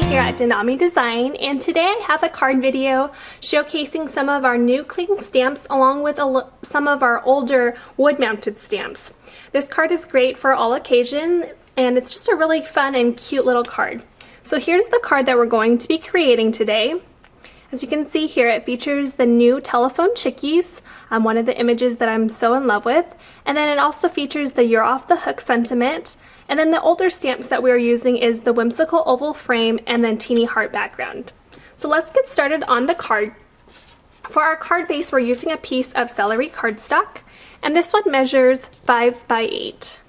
here at Denami Design, and today I have a card video showcasing some of our new cling stamps along with some of our older wood-mounted stamps. This card is great for all occasions, and it's just a really fun and cute little card. So here's the card that we're going to be creating today. As you can see here, it features the new telephone chickies, one of the images that I'm so in love with, and then it also features the "You're Off the Hook" sentiment. And then the older stamps that we're using is the whimsical oval frame and then teeny heart background. So let's get started on the card. For our card base, we're using a piece of celery cardstock, and this one measures 5 by 8.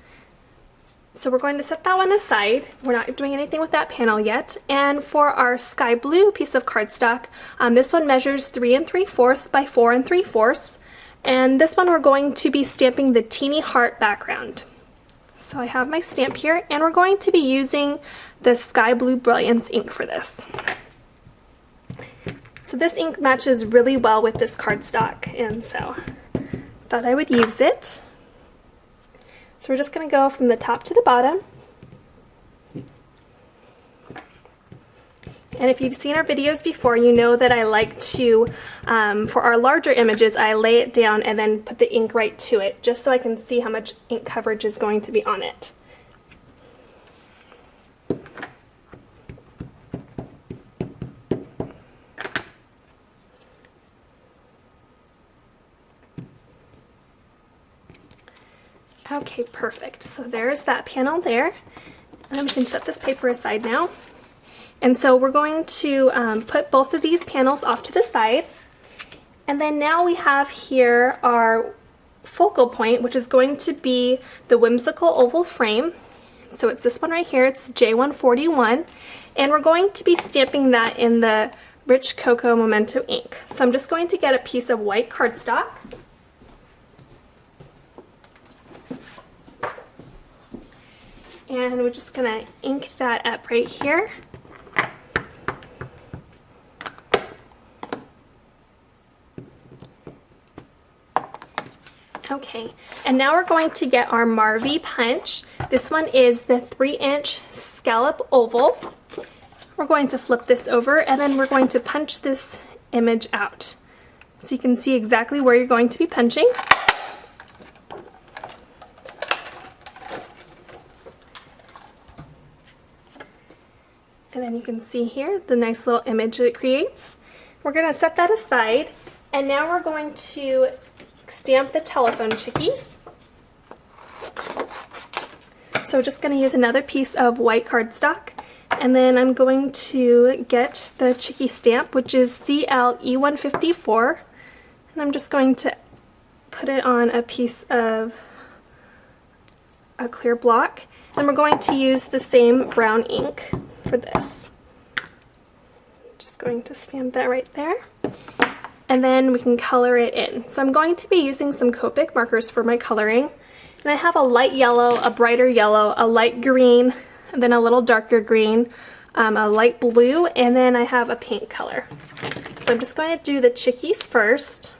So we're going to set that one aside. We're not doing anything with that panel yet. And for our sky blue piece of cardstock, this one measures 3 3/4 by 4 3/4. And this one we're going to be stamping the teeny heart background. So I have my stamp here, and we're going to be using the Sky Blue Brilliance ink for this. So this ink matches really well with this cardstock, and so I thought I would use it. So we're just going to go from the top to the bottom. And if you've seen our videos before, you know that I like to, for our larger images, I lay it down and then put the ink right to it, just so I can see how much ink coverage is going to be on it. Okay, perfect. So there's that panel there. And we can set this paper aside now. And so we're going to put both of these panels off to the side. And then now we have here our focal point, which is going to be the whimsical oval frame. So it's this one right here, it's J141. And we're going to be stamping that in the Rich Cocoa Memento ink. So I'm just going to get a piece of white cardstock. And we're just going to ink that up right here. Okay, and now we're going to get our Marvy punch. This one is the 3-inch scallop oval. We're going to flip this over, and then we're going to punch this image out. So you can see exactly where you're going to be punching. And then you can see here the nice little image that it creates. We're going to set that aside, and now we're going to stamp the telephone chickies. So just going to use another piece of white cardstock, and then I'm going to get the chickie stamp, which is CLE154, and I'm just going to put it on a piece of a clear block, and we're going to use the same brown ink for this. Just going to stamp that right there. And then we can color it in. So I'm going to be using some Copic markers for my coloring. And I have a light yellow, a brighter yellow, a light green, and then a little darker green, a light blue, and then I have a pink color. So I'm just going to do the chickies first.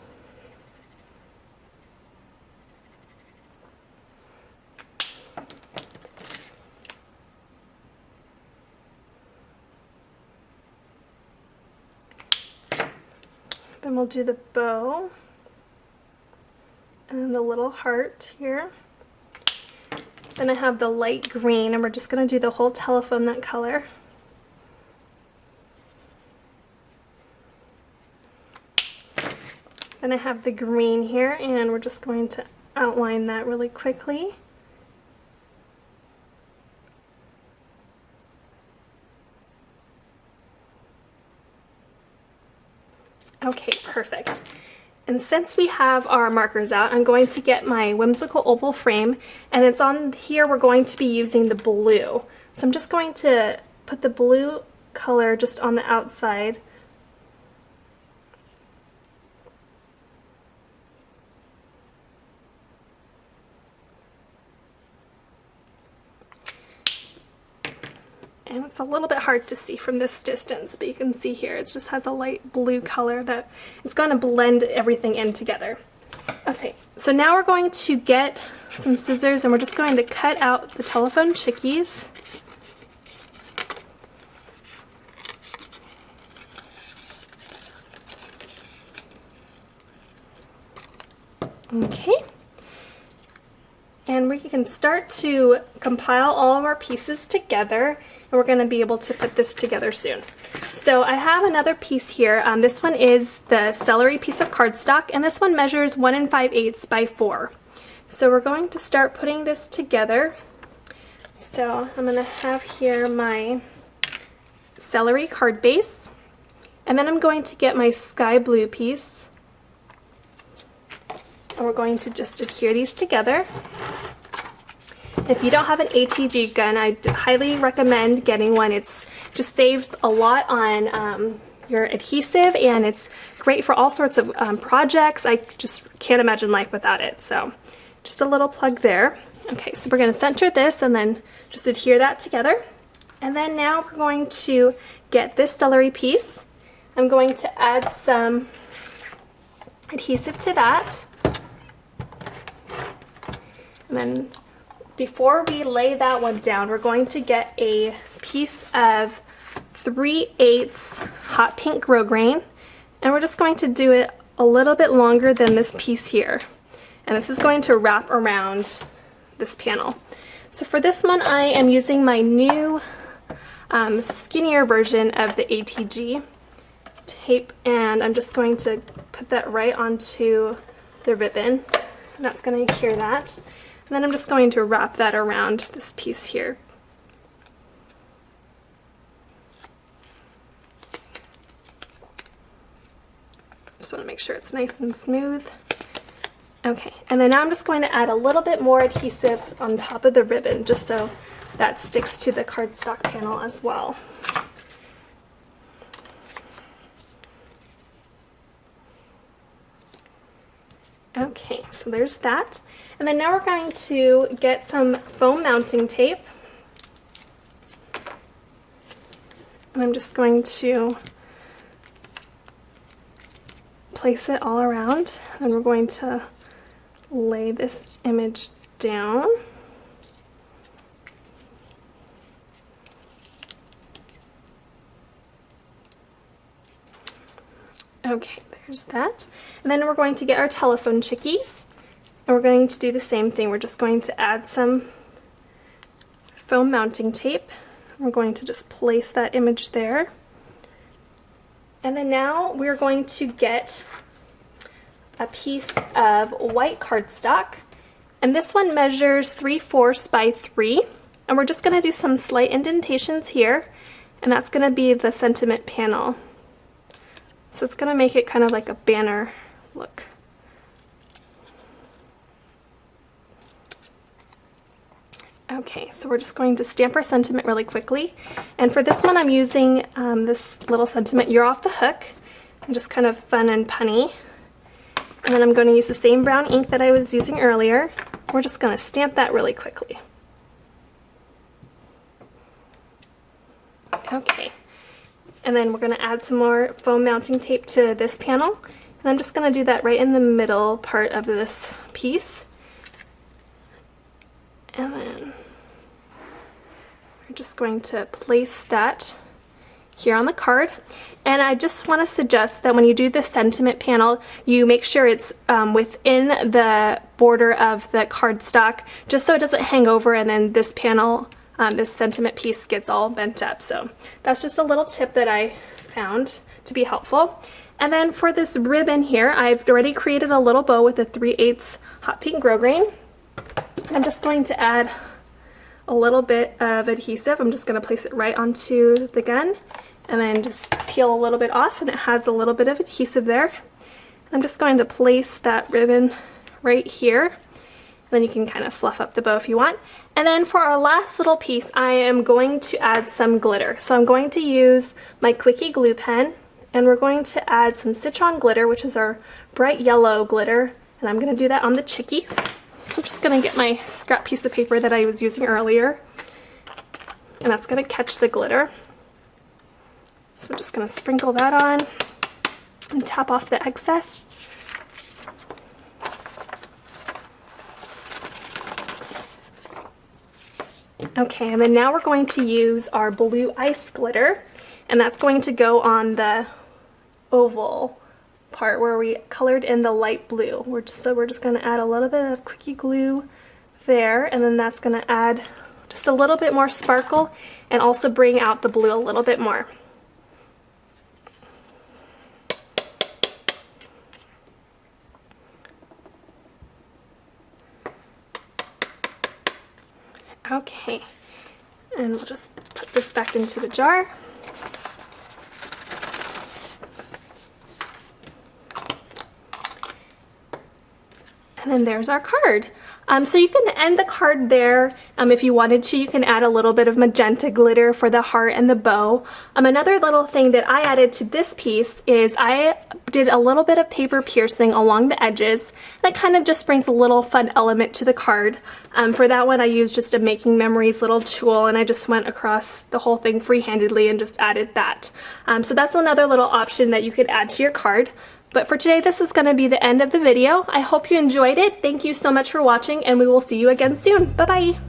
Then we'll do the bow and the little heart here. Then I have the light green, and we're just going to do the whole telephone that color. Then I have the green here, and we're just going to outline that really quickly. Okay, perfect. And since we have our markers out, I'm going to get my whimsical oval frame, and it's on here we're going to be using the blue. So I'm just going to put the blue color just on the outside. And it's a little bit hard to see from this distance, but you can see here it just has a light blue color that is going to blend everything in together. Okay, so now we're going to get some scissors, and we're just going to cut out the telephone chickies. Okay. And we can start to compile all of our pieces together, and we're going to be able to put this together soon. So I have another piece here. This one is the celery piece of cardstock, and this one measures 1 5/8 by 4. So we're going to start putting this together. So I'm going to have here my celery card base, and then I'm going to get my sky blue piece, and we're going to just adhere these together. If you don't have an ATG gun, I highly recommend getting one. It's just saves a lot on your adhesive, and it's great for all sorts of projects. I just can't imagine life without it. So just a little plug there. Okay, so we're going to center this and then just adhere that together. And then now we're going to get this celery piece. I'm going to add some adhesive to that. And then before we lay that one down, we're going to get a piece of 3/8 hot pink grosgrain, and we're just going to do it a little bit longer than this piece here. And this is going to wrap around this panel. So for this one, I am using my new skinnier version of the ATG tape, and I'm just going to put that right onto the ribbon, and that's going to adhere that. And then I'm just going to wrap that around this piece here. Just want to make sure it's nice and smooth. Okay, and then now I'm just going to add a little bit more adhesive on top of the ribbon, just so that sticks to the cardstock panel as well. Okay, so there's that. And then now we're going to get some foam mounting tape. And I'm just going to place it all around. And we're going to lay this image down. Okay, there's that. And then we're going to get our telephone chickies. And we're going to do the same thing. We're just going to add some foam mounting tape. We're going to just place that image there. And then now we're going to get a piece of white cardstock. And this one measures 3/4 by 3. And we're just going to do some slight indentations here. And that's going to be the sentiment panel. So it's going to make it kind of like a banner look. Okay, so we're just going to stamp our sentiment really quickly. And for this one, I'm using this little sentiment, "You're off the hook," and just kind of fun and punny. And then I'm going to use the same brown ink that I was using earlier. We're just going to stamp that really quickly. Okay, and then we're going to add some more foam mounting tape to this panel. And I'm just going to do that right in the middle part of this piece. And then we're just going to place that here on the card. And I just want to suggest that when you do the sentiment panel, you make sure it's within the border of the cardstock, just so it doesn't hang over and then this panel, this sentiment piece gets all bent up. So that's just a little tip that I found to be helpful. And then for this ribbon here, I've already created a little bow with a 3/8 hot pink grosgrain. I'm just going to add a little bit of adhesive. I'm just going to place it right onto the gun and then just peel a little bit off, and it has a little bit of adhesive there. I'm just going to place that ribbon right here. Then you can kind of fluff up the bow if you want. And then for our last little piece, I am going to add some glitter. So I'm going to use my Quickie glue pen, and we're going to add some Citron glitter, which is our bright yellow glitter, and I'm going to do that on the chickies. So I'm just going to get my scrap piece of paper that I was using earlier, and that's going to catch the glitter. So we're just going to sprinkle that on and tap off the excess. Okay, and then now we're going to use our blue ice glitter, and that's going to go on the oval part where we colored in the light blue. So we're just going to add a little bit of Quickie glue there, and then that's going to add just a little bit more sparkle and also bring out the blue a little bit more. Okay, and we'll just put this back into the jar. And then there's our card. So you can end the card there. If you wanted to, you can add a little bit of magenta glitter for the heart and the bow. Another little thing that I added to this piece is I did a little bit of paper piercing along the edges. That kind of just brings a little fun element to the card. For that one, I used just a Making Memories little tool, and I just went across the whole thing freehandedly and just added that. So that's another little option that you could add to your card. But for today, this is going to be the end of the video. I hope you enjoyed it. Thank you so much for watching, and we will see you again soon. Bye-bye.